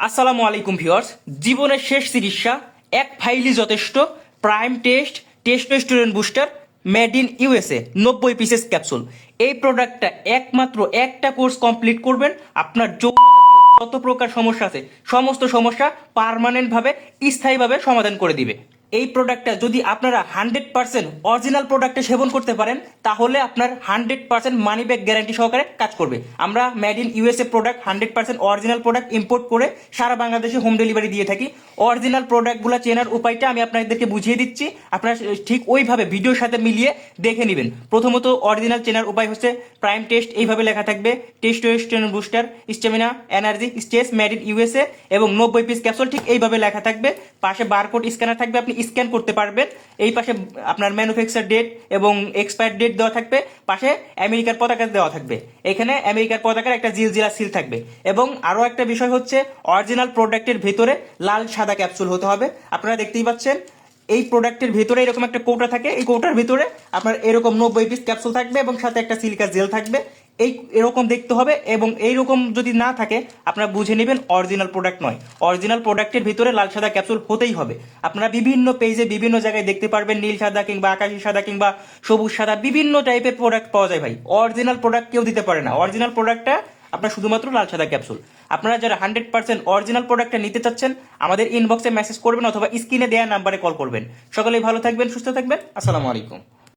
আসসালামু আলাইকুম ভিউয়ার্স। জীবনের শেষ চিকিৎসা এক ফাইলই যথেষ্ট। Prime test testosterone booster made in USA 90 pieces capsule. এই প্রোডাক্টটা একমাত্র একটা কোর্স কমপ্লিট করবেন, আপনার যত প্রকার সমস্যা আছে সমস্ত সমস্যা পার্মানেন্টভাবে স্থায়ীভাবে সমাধান করে দিবে। এই প্রোডাক্টটা যদি আপনারা 100% অরিজিনাল প্রোডাক্টে সেবন করতে পারেন তাহলে আপনার 100% মানি ব্যাক গ্যারান্টি সহকারে কাজ করবে। আমরা made in USA product 100% original product import করে সারা বাংলাদেশে হোম ডেলিভারি দিয়ে থাকি। অরিজিনাল প্রোডাক্টগুলো চেনার উপায়টা আমি আপনাদেরকে বুঝিয়ে দিচ্ছি, আপনারা ঠিক ওইভাবে ভিডিওর সাথে মিলিয়ে দেখে নেবেন। প্রথমত অরিজিনাল চেনার উপায় হচ্ছে প্রাইম টেস্ট এইভাবে লেখা থাকবে, testosterone booster stamina energy stage made in USA এবং 90 পিস ক্যাপসুল ঠিক এইভাবে লেখা থাকবে। পাশে বারকোড স্ক্যানার থাকবে, আপনি স্ক্যান করতে পারবেন। এই পাশে আপনার ম্যানুফ্যাকচার ডেট এবং এক্সপায়ার ডেট দেওয়া থাকবে, পাশে আমেরিকার পতাকা দেওয়া থাকবে, এখানে আমেরিকার পতাকার একটা জিলজিলা সিল থাকবে। এবং আরও একটা বিষয় হচ্ছে অরিজিনাল প্রোডাক্টের ভেতরে লাল সাদা ক্যাপসুল হতে হবে। আপনারা দেখতেই পাচ্ছেন এই প্রোডাক্টের ভেতরে এরকম একটা কৌটা থাকে, এই কৌটার ভিতরে আপনার এরকম 90 পিস ক্যাপসুল থাকবে এবং সাথে একটা সিলিকা জেল থাকবে। এই এরকম দেখতে হবে এবং এইরকম যদি না থাকে আপনারা বুঝে নেবেন অরিজিনাল প্রোডাক্ট নয়। অরিজিনাল প্রোডাক্টের ভিতরে লাল সাদা ক্যাপসুল হতেই হবে। আপনারা বিভিন্ন পেজে বিভিন্ন জায়গায় দেখতে পারবেন নীল সাদা কিংবা আকাশি সাদা কিংবা সবুজ সাদা বিভিন্ন টাইপের প্রোডাক্ট পাওয়া যায় ভাই। অরিজিনাল প্রোডাক্ট কেউ দিতে পারে না। অরিজিনাল প্রোডাক্টটা আপনার শুধুমাত্র লাল সাদা ক্যাপসুল। আপনারা যারা 100% অরিজিনাল প্রোডাক্টটা নিতে চাচ্ছেন আমাদের ইনবক্সে মেসেজ করবেন অথবা স্ক্রিনে দেওয়া নাম্বারে কল করবেন। সকলেই ভালো থাকবেন, সুস্থ থাকবেন। আসসালামু আলাইকুম।